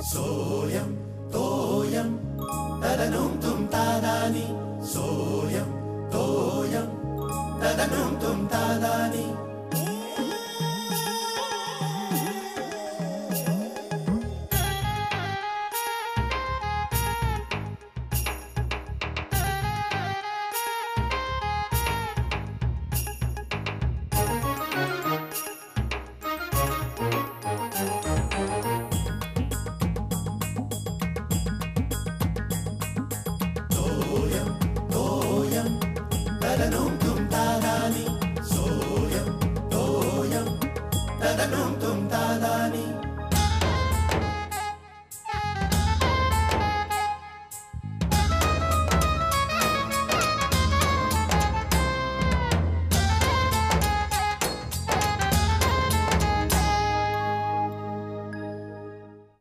सोयम तोयम तदनुम तुम तादानी सोयम तोयम तदनुम तुम तादानी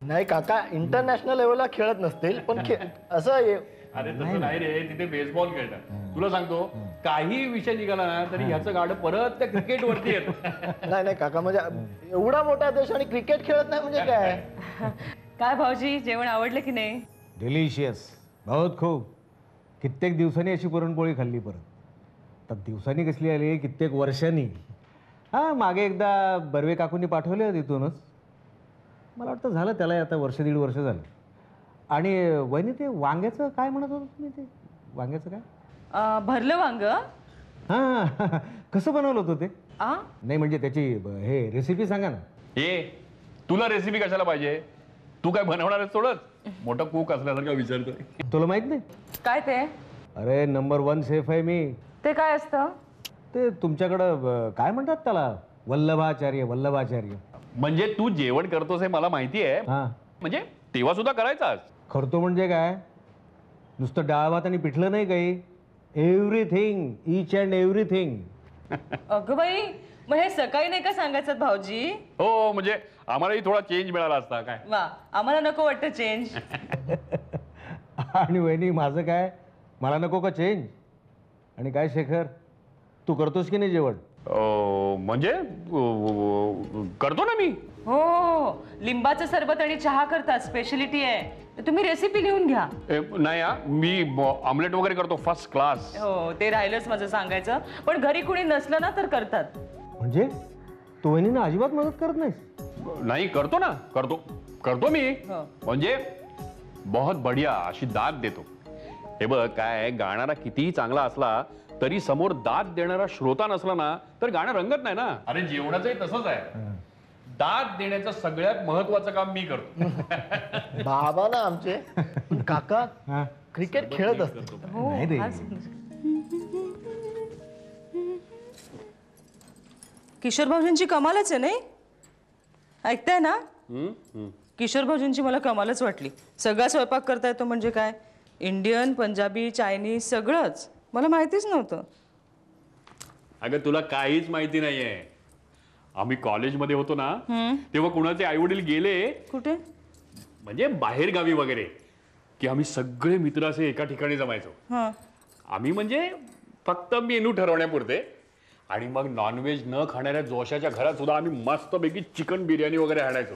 नाही काका, इंटरनॅशनल लेवलला खेळत नसतील पण असं अरे तसं नाही रे, तिथे बेसबॉल खेळतात. तुला सांगतो काही विषय निघाला ना तरी ह्याचं गाड परत त्या क्रिकेट वरती येतं. नाही काका, म्हणजे एवढा मोठा देश आणि क्रिकेट खेळत नाही म्हणजे काय? काय भाऊजी, जेवण आवडलं की नाही? डिलिशियस, बहुत खूप. कित्येक दिवसांनी अशी पुरणपोळी खाल्ली परत. तर दिवसांनी कसली आली, कित्येक वर्षांनी. हां, मागे एकदा बर्वे काकूंनी पाठवले तिथूनच. मला वाटतं झालं त्याला आता वर्ष दीड वर्ष झालं. आणि वहिनी ते वांग्याचं काय म्हणत होतं तुम्ही? ते वांग्याचं काय? भरलं वांग. हां, कसं बनवलं होतं ते? नाही म्हणजे त्याची हे रेसिपी सांगा ना. हे तुला रेसिपी कशाला पाहिजे? तू काय बनवणार आहेस? थोडंच मोठा कुक असल्यासारखं विचारतोय. तुला माहित नाही काय ते? अरे नंबर 1 शेफ आहे मी. ते काय असतं? ते तुमच्याकडं काय म्हणतात त्याला? वल्लभाचार्य. वल्लभाचार्य म्हणजे तू जेवण करतोस हे मला माहिती आहे. म्हणजे तेव्हा सुद्धा करायचास. करतो म्हणजे काय? नुसतं डाळ भात आणि पिठलं नाही काही. Everything, each and everything. अगं बाई, मग हे सकाळी नाही का सांगायचं भाऊजी? हो, म्हणजे आम्हालाही थोडा चेंज मिळाला असता. काय वा, आम्हाला नको वाटतं चेंज. आणि वहिनी माझं काय, मला नको का चेंज? आणि काय शेखर, तू करतोस की नाही जेवण? म्हणजे करतो ना मी. हो, लिंबाचं सरबत आणि चहा करतात, स्पेशलिटी आहे. तुम्ही रेसिपी लिहून घ्या. नाही, मी ऑमलेट वगैरे करतो फर्स्ट क्लास. हो, ते राहिलंच माझं सांगायचं. पण घरी कुणी नसलं ना तर करतात. म्हणजे तू वहिनींना अजिबात मदत करत नाहीस? नाही, करतो ना, करतो मी. म्हणजे बहुत बढिया अशी दाद देतो. हे बघ, काय गाणारा कितीही चांगला असला तरी समोर दाद देणारा श्रोता नसला ना तर गाणं रंगत नाही ना. अरे जेवणाचंही तसंच आहे. दाद देण्याचं सगळ्यात महत्वाचं काम मी करतो. बाबा ना आमचे काका क्रिकेट खेळत असतात. किशोर भाऊजींची कमालच आहे नाही? ऐकताय ना? किशोर भाऊजींची मला कमालच वाटली. सगळा स्वयंपाक करता येतो म्हणजे काय, इंडियन, पंजाबी, चायनीज सगळंच. मला माहितीच नव्हतं. अगं तुला काहीच माहिती नाहीये. आम्ही कॉलेजमध्ये होतो ना तेव्हा कुणाचे आई वडील गेले कुठे, म्हणजे बाहेर गावी वगैरे, की आम्ही सगळे मित्र असे एका ठिकाणी जमायचो. आम्ही म्हणजे फक्त मेनू ठरवण्यापुरते. आणि मग नॉनव्हेज न खाणाऱ्या जोशाच्या घरात सुद्धा आम्ही मस्तपैकी चिकन बिर्याणी वगैरे आणायचो.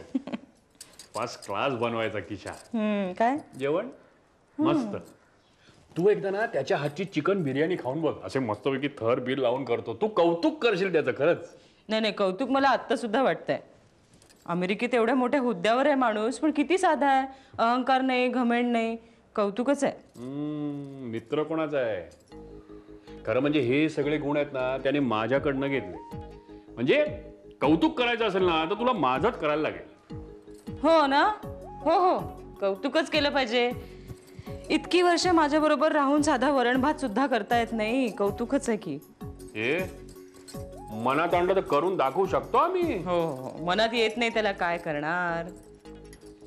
फर्स्ट क्लास बनवायचा किशा. काय जेवण मस्त. तू एकदा ना त्याच्या हातची चिकन बिर्याणी खाऊन बघ. असे मस्तपैकी थर बीर लावून करतो. तू कौतुक करशील त्याचं खरंच. नाही, कौतुक मला आत्ता सुद्धा वाटतंय. अमेरिकेत एवढ्या मोठ्या हुद्द्यावर आहे माणूस, पण किती साधा आहे. अहंकार नाही, घमेंड नाही. कौतुकच आहे. मित्र कोणाचा आहे? खरं म्हणजे हे सगळे गुण आहेत ना त्याने माझ्याकडनं घेतले. म्हणजे कौतुक करायचं असेल ना तर तुला माझंच करायला लागेल. हो ना? हो, कौतुकच केलं पाहिजे. इतकी वर्ष माझ्या बरोबर राहून साधा वरण भात सुद्धा करता येत नाही. कौतुकच आहे की. हे मनात आणलं तर करून दाखवू शकतो आम्ही. हो, मनात येत नाही त्याला काय करणार.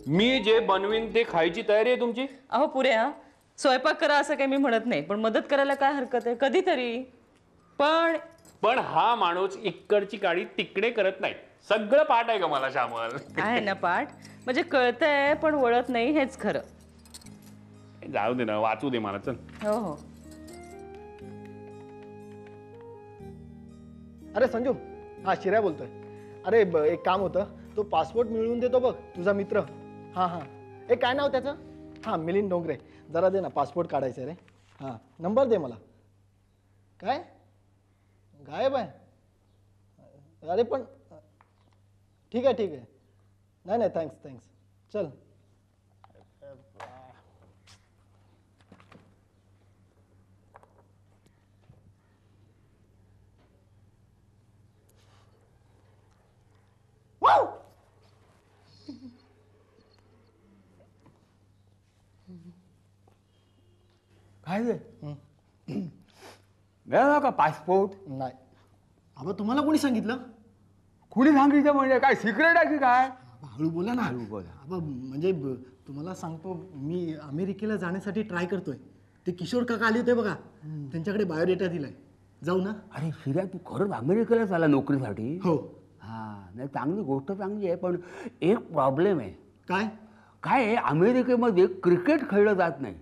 मी जे बनवीन ते खायची तयारी आहे तुमची? अहो पुरे, स्वयंपाक करा असं काही मी म्हणत नाही, पण मदत करायला काय हरकत आहे कधीतरी. पण हा माणूस इकडची काडी तिकडे करत नाही. सगळं पाठ आहे का मला श्यामल? आहे ना पाठ, म्हणजे कळतंय पण वळत नाही, हेच खरं. जाऊ दे ना, वाचू दे मला. चल. हो. अरे संजू, हा शिर्या बोलतोय. अरे एक काम होतं, तो पासपोर्ट मिळवून देतो बघ तुझा मित्र. हां हां, ए काय नाव त्याचं? हां मिलिंद डोंगरे. जरा दे ना, पासपोर्ट काढायचं आहे रे. हां नंबर दे मला. काय गायब आहे? अरे पण ठीक आहे. नाही थँक्स. चल. काय रे मिळाला का पासपोर्ट? नाही आबा, तुम्हाला कोणी सांगितलं? कुणी सांगितलं म्हणजे काय सिक्रेट आहे की काय? हळू बोला ना. हळू बोला. आबा म्हणजे तुम्हाला सांगतो, मी अमेरिकेला जाण्यासाठी ट्राय करतोय. ते किशोर काका आले होते बघा, त्यांच्याकडे बायोडेटा दिलाय. जाऊ ना? अरे शिर्या, तू खरंच अमेरिकेला चाला नोकरीसाठी? हो. हा नाही, चांगली गोष्ट चांगली आहे, पण एक प्रॉब्लेम आहे. काय? काय आहे, अमेरिकेमध्ये क्रिकेट खेळलं जात नाही,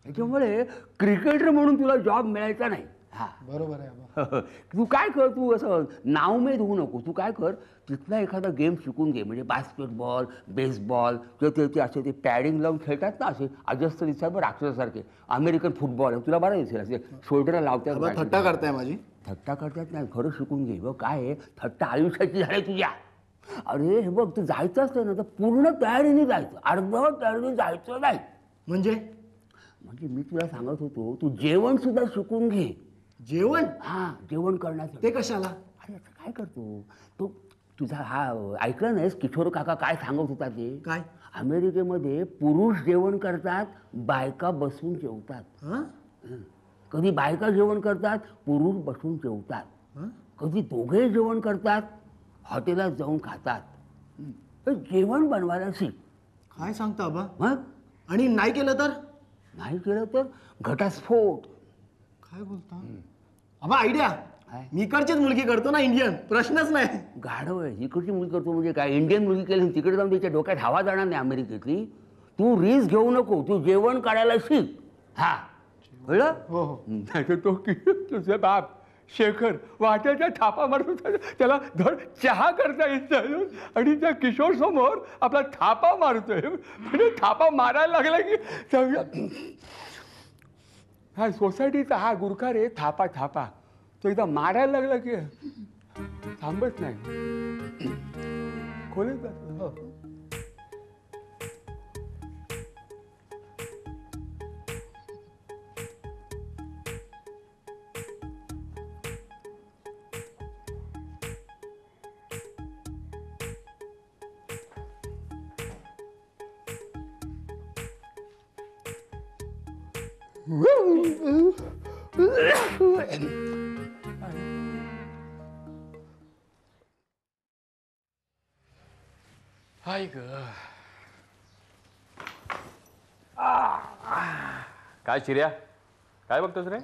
त्याच्यामुळे क्रिकेटर म्हणून तुला जॉब मिळायचा नाही. हा बरोबर आहे आबा. तू काय कर, तू असं नावमेद होऊ नको. तू काय कर, तिथला एखादा गेम शिकून घे, म्हणजे बास्केटबॉल, बेसबॉल किंवा ते असे ते पॅडिंग लावून खेळतात ना, असे अजस्त दिसतात बरं राक्षसासारखे. अमेरिकन फुटबॉल तुला बरं दिसेल, असे शोल्डरला लावतात. थट्टा करताय माझी? थट्टा करतात नाही, खरं शिकून घे. बघ काय आहे, थट्टा आयुष्याची झाली तुझ्या. अरे हे बघ, तू जायचं असतं ना तर पूर्ण तयारीने जायचं, अर्धवट तयारीने जायचं नाही. म्हणजे मी तुला सांगत होतो, तू जेवण सुद्धा शिकून घे. जेवण? हा, जेवण करण्याचं. ते कशाला? अरे आता काय करतो तो, तुझा हा ऐकलं नाहीस किशोर काका काय सांगत होता ते? काय? अमेरिकेमध्ये पुरुष जेवण करतात, बायका बसून जेवतात. कधी बायका जेवण करतात, पुरुष बसून जेवतात. कधी दोघे जेवण करतात, हॉटेलात जाऊन खातात. तर जेवण बनवायला शिक. काय सांगता आबा? मग आणि नाही केलं तर? नाही केलं तर घटस्फोट. काय बोलता आबा? आयडिया. काय? मी इकडचीच मुलगी करतो ना, इंडियन, प्रश्नच नाही. गाढव आहे. इकडची मुलगी करतो म्हणजे काय? इंडियन मुलगी केली तिकडे जाऊन त्याच्या डोक्यात हवा जाणार नाही अमेरिकेतली. तू रिस्क घेऊ नको, तू जेवण काढायला शिक. हा कळलं? हो हो. नाही तो तुझे बाप शेखर वाट्याच्या थापा मारून त्याला धड चहा करता येत नाही, आणि त्या किशोर समोर आपला थापा मारतोय. म्हणजे थापा मारायला लागला की हा सोसायटीचा हा गुरखा रे, थापा तो एकदा मारायला लागला की थांबत नाही, खोलीत जातो. हाय ग, काय चिर्या, काय बघतोस रे?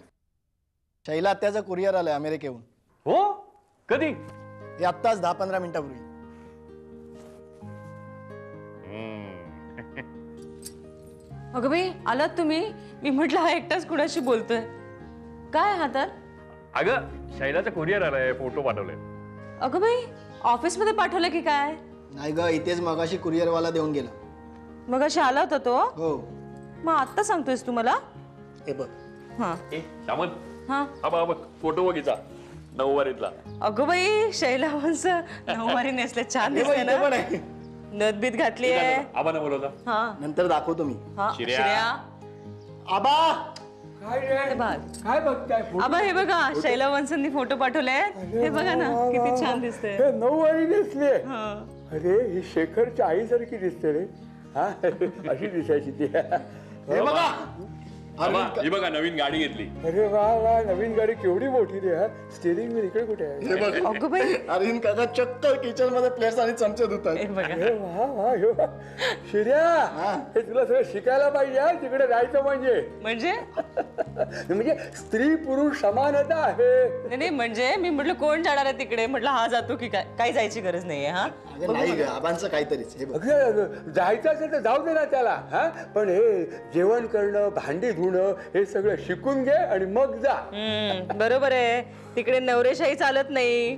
शैला आत्याचं कुरिअर आलंय अमेरिकेहून. हो, कधी? हे आत्ताच 10-15 मिनिटापूर्वी. अगं बाई, आलात तुम्ही? मी म्हटलं हा एकटाच कुणाशी बोलतोय. काय हातात? अगं शैलाचा कुरिअर आलाय, फोटो पाठवले. अगं बाई, ऑफिसमध्ये पाठवलं की काय? नाही ग, इथेच मगाशी कुरिअरवाला देऊन गेला. मग अशी आला होता तो? हो. मग आत्ता सांगतोयस तू मला? हे बघ. हा ए श्यामन, हा. हा बघ फोटो बघितला नऊवारीतला. अगं बाई, शैला वंश नऊवारी नेसले, छान हे बघ, दिसते इथे पण ना. आहे. नदबीत घातली आहे. आबांना बोलवता. हा नंतर दाखवतो मी. हा. शिर्या. शिर्या. आबा काय हे रे, बघ. काय बघताय? आबा हे बघा, शैला वंशांनी फोटो पाठवले. हे बघा ना, किती छान दिसते. हे नऊवारी दिसले. अरे ही शेखरच्या आईसारखी दिसते रे. हा अशी दिसायची ती. हे बघा. आबा, ही बघा नवीन गाडी घेतली. अरे वा वा, नवीन गाडी केवढी मोठी रे. हा स्टेरिंग व्हील इकडे कुठे आहे? हे बघ. अगं बाई, अरविंद काका चक्क किचन मध्ये प्लेट्स आणि चमचे धुतात. हे बघा. अरे वा वा, हे वा. शिर्या, हे तुला सगळं शिकायला पाहिजे हा, तिकडे जायचं म्हणजे म्हणजे स्त्री पुरुष समानता आहे. नाही म्हणजे मी म्हटलं कोण जाणार आहे तिकडे, म्हटलं हा जातो की काय? काही जायची गरज नाहीये. हा अगं नाही ग, आबांचं काहीतरीच. हे बघ. अगं, जायचं असेल तर जाऊ दे ना त्याला. हा पण हे जेवण करणं, भांडी धुणं हे सगळं शिकून घे आणि मग जा. बरोबर आहे, तिकडे नवरेशाही चालत नाही.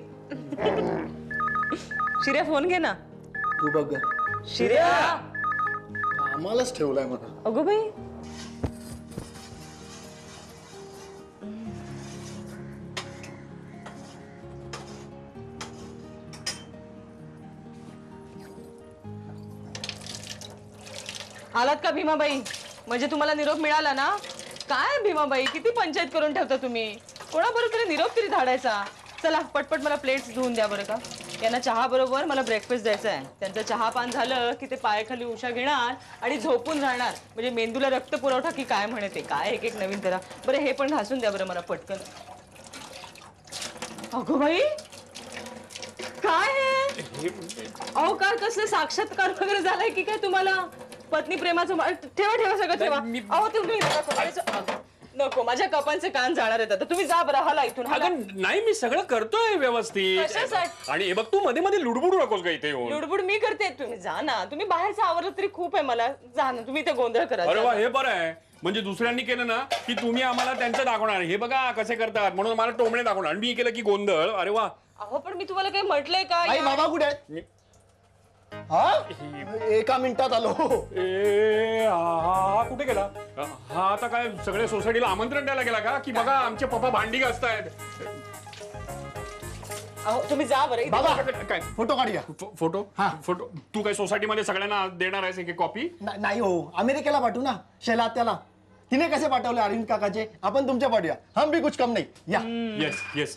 शिर्या फोन घे ना. तू बघ ग. शिर्या. आम्हालाच ठेवलाय मला. अगो बाई. आलात का भीमाबाई? म्हणजे तुम्हाला निरोप मिळाला ना? काय भीमाबाई, किती पंचायत करून ठेवता तुम्ही. कोणाबरोबर तरी निरोप तरी धाडायचा. चला पटपट मला प्लेट्स धुवून द्या बरं का. यांना चहा बरोबर मला ब्रेकफास्ट द्यायचा आहे. त्यांचं चहा पान झालं की ते पायाखाली उशा घेणार आणि झोपून राहणार. म्हणजे मेंदूला रक्त पुरवठा की काय म्हणते, काय एक एक नवीन करा. बरं हे पण घासून द्या बरं मला पटकन. अगो बाई, काय आहे? अहो काय कसले साक्षात्कार वगैरे झालाय की काय तुम्हाला? पत्नी प्रेमाचं ठेवा ठेवा सगळं ठेवा. अहो तुम्ही नको, माझ्या कपांचे कान जाणार आहेत आता. तुम्ही जा बरं, हाला इथून. नाही मी सगळं करतोय व्यवस्थित. कशासाठी? आणि हे बघ तू मध्ये मध्ये लुडबुडू नकोस का इथे येऊन. लुडबुड मी करते, तुम्ही जा ना. तुम्ही बाहेरचं आवरलं तरी खूप आहे मला. जा ना तुम्ही, इथे गोंधळ करा. अरे वा, हे बरं आहे. म्हणजे दुसऱ्यांनी केलं ना की तुम्ही आम्हाला त्यांचं दाखवणार, हे बघा कसे करतात म्हणून मला टोमणे दाखवणार. मी केलं की गोंधळ. अरे वा. अहो पण मी तुम्हाला काही म्हटलंय का? आई बाबा कुठे आहेत? हा, एका मिनिटात आलो. हा कुठे गेला? हा आता काय सगळ्या सोसायटीला आमंत्रण द्यायला गेला का की बघा आमचे पप्पा भांडी घासतायत? अहो तुम्ही जा बरं. बाबा काय फोटो काढूया. फोटो? हा. फोटो तू काय सोसायटीमध्ये सगळ्यांना देणार आहेस एक कॉपी? नाही हो, अमेरिकेला पाठवू ना शैला त्याला. तिने कसे पाठवले अरविंद काकाचे, आपण तुमच्या पाठवूया. हम भी कुछ कम नाही. या. Yes yes.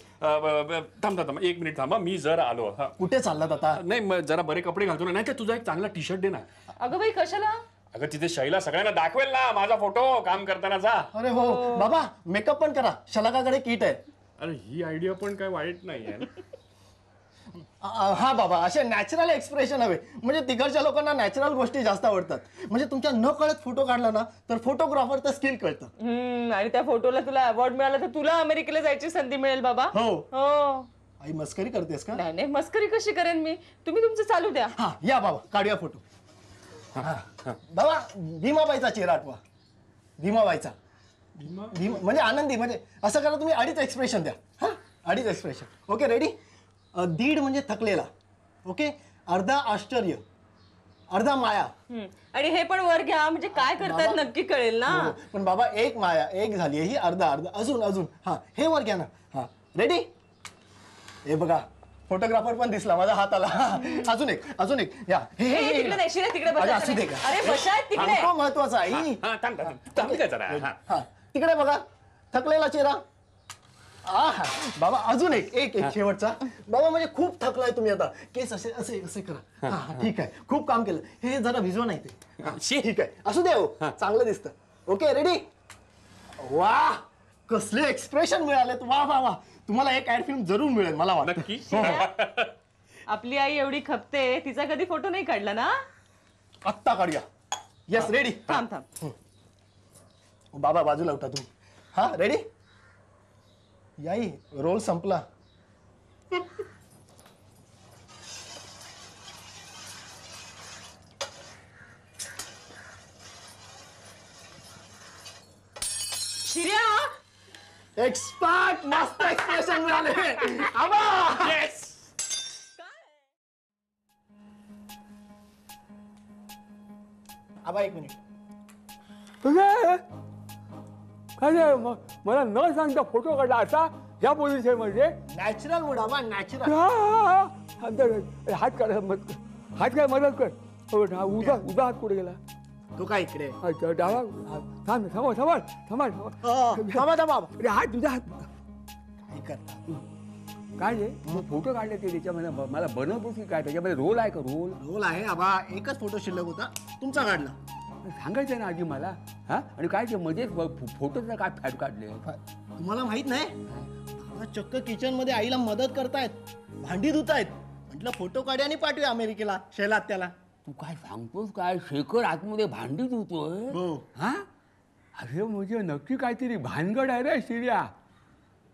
थांब एक मिनिट थांबा, मी जरा आलो. कुठे चाललात आता? नाही जरा बरे कपडे घालतो ना. नाही तर तुझा एक चांगला टी शर्ट दे ना. अगं बाई कशाला? अगं तिथे शैला सगळ्यांना दाखवेल ना माझा फोटो काम करताना. जा. अरे हो बाबा, मेकअप पण करा. शलाकाकडे किट आहे. अरे ही आयडिया पण काय वाईट नाहीये. हा बाबा, असे नॅचरल एक्सप्रेशन हवे. म्हणजे तिकडच्या लोकांना नॅचरल गोष्टी जास्त आवडतात. म्हणजे तुमच्या न कळत फोटो काढला ना तर फोटोग्राफरचं स्किल कळतं. आणि त्या फोटोला तुला अवॉर्ड मिळाला तर तुला अमेरिकेला जायची संधी मिळेल बाबा. हो. हो. आई मस्करी करतेस का? नाही नाही, मस्करी कशी करेन मी? तुम्ही तुमचं चालू द्या. हा या बाबा, काढूया फोटो. बाबा भीमाबाईचा चेहरा आठवा. भीमाबाईचा भीमा म्हणजे आनंदी. म्हणजे असं करा तुम्ही, अडीच एक्सप्रेशन द्या. हा, अडीच एक्सप्रेशन. Okay ready? दीड म्हणजे थकलेला. ओके, अर्धा आश्चर्य, अर्धा माया. आणि हे पण वर घ्या, म्हणजे काय करतात नक्की कळेल ना. हो, पण बाबा एक माया, एक झाली ही अर्धा अर्धा. अजून हा, हे वर घ्या ना. हा रेडी? हे बघा फोटोग्राफर पण दिसला, माझा हात आला. अजून एक या. हे तिकडे नाही, शिर्या तिकडे बसा. असू दे का? अरे बसा तिकडे. तो महत्वाचा आहे. हा तिकडे बघा, थकलेला चेहरा. हा बाबा, अजून एक शेवटचा. बाबा म्हणजे खूप थकलाय तुम्ही आता. केस असे असे असे करा. हा ठीक आहे, खूप काम केलं. हे जरा भिजवा नाही ते. ठीक आहे, असू दे. हो चांगलं दिसतं. Okay ready? वा, कसले एक्सप्रेशन मिळालेत. वा वा वा. तुम्हाला एक ऍड फिल्म जरूर मिळेल मला वाटतं. नक्की. आपली आई एवढी खपते, तिचा कधी फोटो नाही काढला ना? आत्ता काढूया. Yes ready? थांब थांब. बाबा बाजूला उठा तुम्ही. हा रेडी? याई रोल संपला. शिर्या एक्सपर्ट, मस्त एक्सप्रेशन मिळाले. आबा येस. आबा एक मिनिट. काय मला न सांगता फोटो काढला असा या पोझिशन मध्ये? नॅचरल मूड आबा, नॅचरल. हात काढ, हात काय मदत कर. उभा हात कुठे गेला? तो काय इकडे? डावा. थांब थांबा थांबा थांबा थांबा थांबा. अरे हात तुझा हात. काय करता? काय रे मग फोटो काढले ते त्याच्यामध्ये मला बनवतोस की काय? त्याच्यामध्ये रोल आहे का? रोल आहे आबा. एकच फोटो शिल्लक होता, तुमचा काढला. सांगायचं ना आधी मला. हा, आणि काय ते मध्येच फोटोचा काय फॅट काढले? तुम्हाला माहित नाही? बाबा चक्क किचन मध्ये आईला मदत करतायत, भांडी धुतायत. म्हटलं फोटो काढूया आणि पाठवूया अमेरिकेला शैला त्याला. तू काय सांगतोस काय? शेखर आतमध्ये भांडी धुतोय? हो. हा, अरे म्हणजे नक्की काहीतरी भानगड आहे रे शिर्या.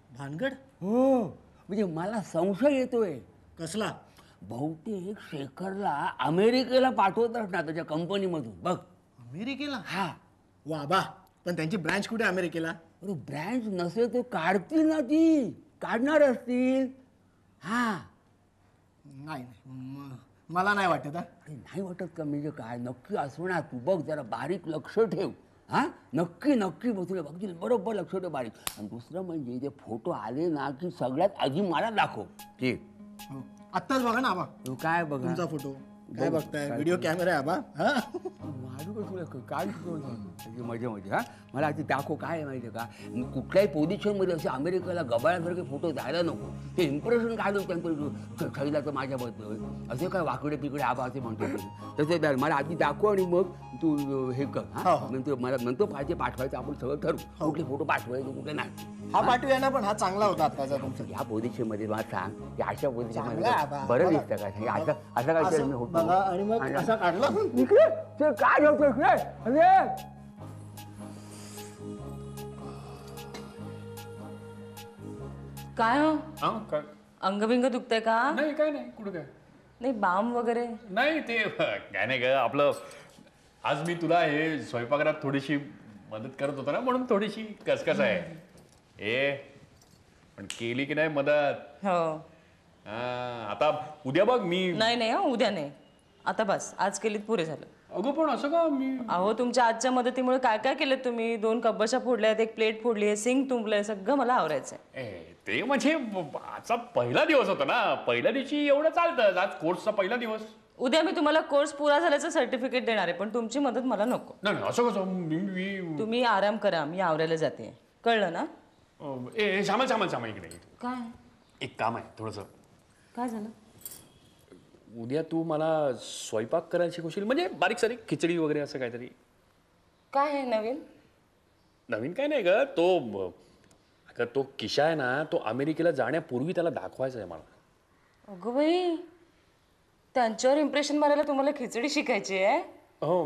भानगड? हो, म्हणजे मला संशय येतोय. कसला? बहुतेक शेखरला अमेरिकेला पाठवतात ना त्याच्या कंपनीमधून. बघ. अमेरिकेला? हा. वा बा, पण त्यांची ब्रँच कुठे अमेरिकेला? अरे ब्रँच नसेल तर काढतील ना, ती काढणार असतील. हा नाही मला नाही वाटत हा. अरे नाही वाटत का म्हणजे काय नक्की असं ना तू बघ जरा बारीक लक्ष ठेव हा नक्की नक्की बसले बघतील बरोबर लक्ष ठेव बारीक. आणि दुसरं म्हणजे ते फोटो आले ना की सगळ्यात आधी मला दाखव ते हो. आत्ताच बघा ना आबा तू काय बघ तुमचा फोटो काय बघताय व्हिडिओ कॅमेरा आहे आबा हा काय मजा मजा हा मला आधी दाखव काय आहे माहिती आहे का कुठल्याही पोझिशनमध्ये असे अमेरिकेला गबाळ्यासारखे फोटो द्यायला नको ते इम्प्रेशन काढलं त्यांचं शैलाचं माझ्याबद्दल असे काय वाकडे पिकडे आबा असे म्हणतो तसे द्या मला आधी दाखव आणि मग तू हे कर हा नंतर मला नंतर पाहिजे पाठवायचं आपण सगळं ठरवू कुठले फोटो पाठवायचे कुठले नाही. हा पाठवूया ना पण हा चांगला होता आत्ताचा तुमचा. या पोझिशनमध्ये मला सांग की अशा पोझिशनमध्ये चांगला आहे बा. बरं दिसतं का हे असं असं काय असं बघा आणि मग असा काढला इकडे ते काय होतं इकडे अरे काय हो काय अंगबिंग दुखतंय का? नाही काय नाही कुठं काय नाही बाम वगैरे नाही ते काय नाही ग आपलं आज मी तुला हे स्वयंपाकघरात थोडीशी मदत करत होतो ना म्हणून थोडीशी कसकस आहे. पण केली की नाही मदत हो. आता उद्या बघ मी नाही नाही हो उद्या नाही आता बस आज केलीत पुरे झालं. अगं पण असं का मी अहो तुमच्या आजच्या मदतीमुळे काय काय केलं तुम्ही 2 कब्बशा फोडल्या आहेत 1 प्लेट फोडली आहे सिंक तुंबलंय सगळं मला आवरायचंय. ते म्हणजे आजचा पहिला दिवस होता ना पहिल्या दिवशी एवढं चालतं आज कोर्सचा पहिला दिवस. उद्या मी तुम्हाला कोर्स पुरा झाल्याचं सर्टिफिकेट देणार आहे पण तुमची मदत मला नको. नाही असं कसं तुम्ही आराम करा मी आवरायला जाते कळलं ना. सामान इकडे काय एक काम आहे थोडंसं. काय झालं? उद्या तू मला स्वयंपाक करायला शिकवशील म्हणजे बारीक सारीक खिचडी वगैरे असं काहीतरी. काय आहे नवीन? नवीन काय नाही ग तो अगं तो किशा आहे ना तो अमेरिकेला जाण्यापूर्वी त्याला दाखवायचा आहे मला. अगं बाई त्यांच्यावर इम्प्रेशन मारायला तुम्हाला खिचडी शिकायची आहे? हो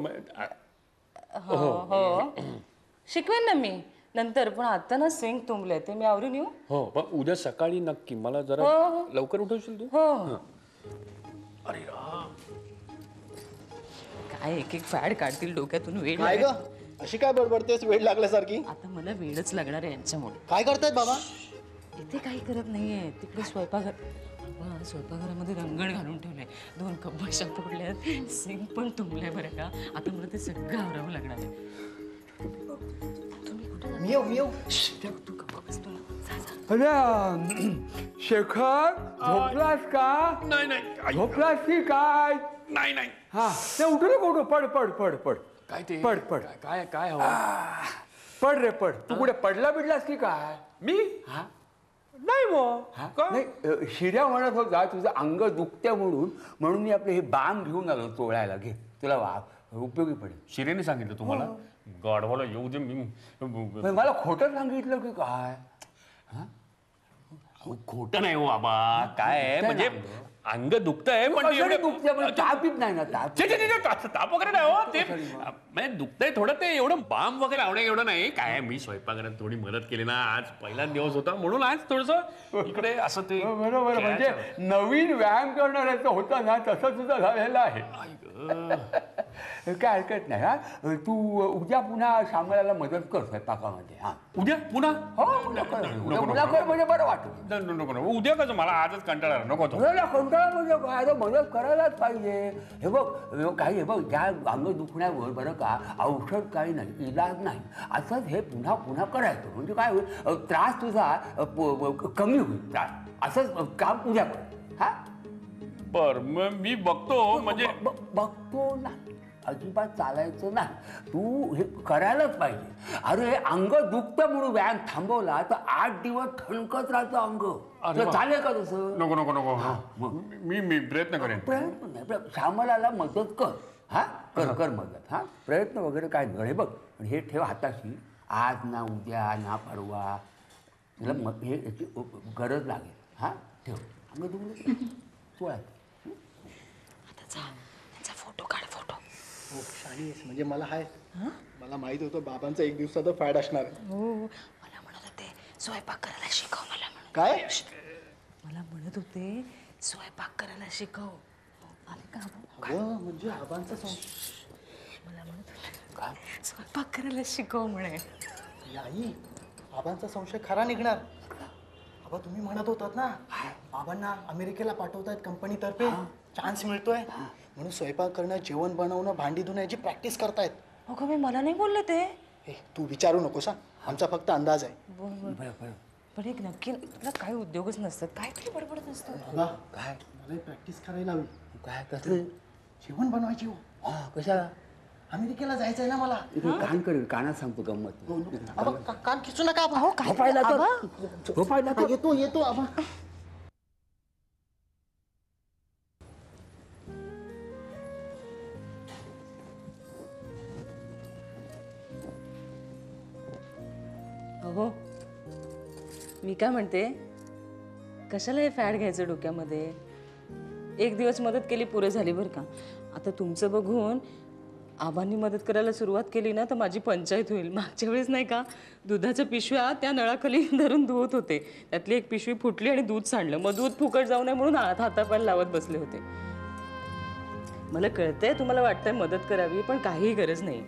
हो शिकवेन ना मी नंतर पण आता ना सिंक तुंबले ते मी आवरून येऊ. हो पण उद्या सकाळी नक्की मला जरा हो. लवकर उठवशील तू. हो अरे काय एक एक फॅड काढतील डोक्यातून वेळ काय ग अशी काय बडबडतेस वेळ लागल्यासारखी. आता मला वेळच लागणार आहे यांच्यामुळे. काय करतायत बाबा? इथे काही करत नाहीये तिकडे स्वयंपाकघरामध्ये रंगण घालून ठेवलंय 2 कब्बशा फोडल्यात सिंक पण तुंबलाय बरं का. आता मला ते सगळं आवरावं लागणार आहे. मी येऊ तू गप्पा बसतो ना जा, जा. अरे शेखर झोपलास का? नाही झोपलास की काय? नाही हा नाही उठू नको उठू पड पड पड पड काय ते पड पड काय काय हवं पड रे पड तू कुठे पडला बिडलास की काय? मी हा नाही मग नाही शिर्या म्हणत होता तुझं अंग दुखत्या म्हणून मी आपले हे बाम घेऊन आलो चोळायला घे तुला उपयोगी पडेल. शिरेने सांगितलं तुम्हाला गाढवाला येऊ दे मी मला खोटं सांगितलं की काय? खोटं नाही हो बाबा काय आहे, म्हणजे अंग दुखतंय पण ते एवढं- दुखते तापीत नाही ना ताप छे, छे, छे, छे, ताप वगैरे नाही हो ते म्हणजे दुखतंय थोडं ते एवढं बाम वगैरे आवडे एवढं नाही काय मी स्वयंपाकघरात थोडी मदत केली ना आज पहिला दिवस होता म्हणून आज थोडस इकडे असं ते बरोबर म्हणजे नवीन व्यायाम करणाऱ्याचं होता ना तसं तुझं झालेलं आहे. काय हरकत नाही हा तू उद्या पुन्हा शामळाला मदत कर स्वयंपाकामध्ये. हा उद्या पुन्हा हो उद्या कर उद्या कर म्हणजे बरं वाटतं. नको नको उद्या कसं मला आजच कंटाळा आला, नको तो कंटाळा म्हणजे काय तर मदत करायलाच पाहिजे. हे बघ काही हे बघ त्या अंग दुखण्यावर बरं का औषध काही नाही इलाज नाही असंच हे पुन्हा पुन्हा करायचं म्हणजे काय होईल त्रास तुझा कमी होईल त्रास असंच काम उद्या कर. हा बर मग मी बघतो म्हणजे बघतो ना अजिबात चालायचं नाही तू हे करायलाच पाहिजे. अरे अंग दुखतं म्हणून व्यायाम थांबवला तर 8 दिवस ठणकत राहतं अंग. चालेल का तसं? नको नको नको मी प्रयत्न करेन. प्रयत्न नाही श्यामलाला मदत कर. हा कर कर मदत. हा प्रयत्न वगैरे काय नाही बघ पण हे ठेव हाताशी आज ना उद्या ना परवा तुला हे याची गरज लागेल. हा ठेव अंग दुखलं तू आहे त्यांचा फोटो काढ फोटो. हो शाळेस म्हणजे मला हाय मला माहित होतं बाबांचा 1 दिवसाचा फॅड असणार. हो मला म्हणत होते स्वयंपाक करायला शिकव मला म्हणून. काय मला म्हणत होते स्वयंपाक करायला शिकव. आले का म्हणजे बाबांचा मला म्हणत होते स्वयंपाक करायला शिकव म्हणे. आई बाबांचा संशय खरा निघणार. बाबा तुम्ही म्हणत होतात ना बाबांना अमेरिकेला पाठवतायत कंपनीतर्फे चान्स मिळतोय म्हणून स्वयंपाक करणं जेवण बनवणं भांडी धुणं याची प्रॅक्टिस करतायत. अगं मी मला नाही बोलले ते. हे तू विचारू नकोस हा, आमचा फक्त अंदाज आहे. पण एक नक्की तुला काही उद्योगच नसतात काहीतरी बडबडत असतं. बाबा काय मला प्रॅक्टिस करायला हवी. काय कसलं जेवण बनवायची हो. हा कशाला अमेरिकेला जायचंय ना मला. कान करेल कानात सांगतो गंमत. आबा, कान खिचू नका आबा. झोपायला तर झोपायला तर. येतो येतो आबा. अहो मी काय म्हणते कशाला हे फॅड घ्यायचं डोक्यामध्ये. एक दिवस मदत केली पुरे झाली बरं का. आता तुमचं बघून आबांनी मदत करायला सुरुवात केली ना तर माझी पंचायत होईल. मागच्या वेळेस नाही का दुधाच्या पिशव्या त्या नळाखाली धरून धुवत होते त्यातली एक पिशवी फुटली आणि दूध सांडलं. मग दूध फुकट जाऊ नये म्हणून हातापायला लावत बसले होते. मला कळतंय तुम्हाला वाटतंय मदत करावी पण काहीही गरज नाही.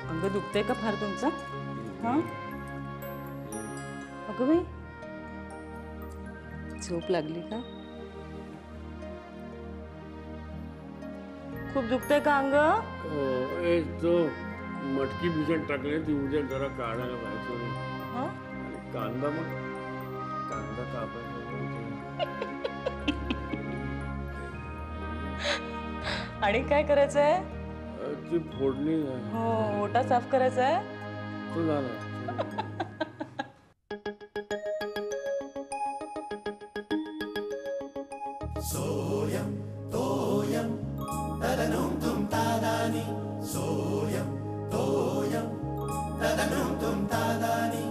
अंग दुखतंय का फार तुमचं? हां अगं बाई झोप लागली का? खूप दुखतंय का अंग? जो मटकी भिजत टाकले ती उद्या जरा काढायला पाहिजे. हं? आणि कांदा मग कांदा कापायचा. आणि काय करायचंय? ती फोडणी हो ओटा साफ करायचाय. तो झाला. सोयम तोयम तदनुम तुम तादानी सोयम तोयम तदनुम तुम तादानी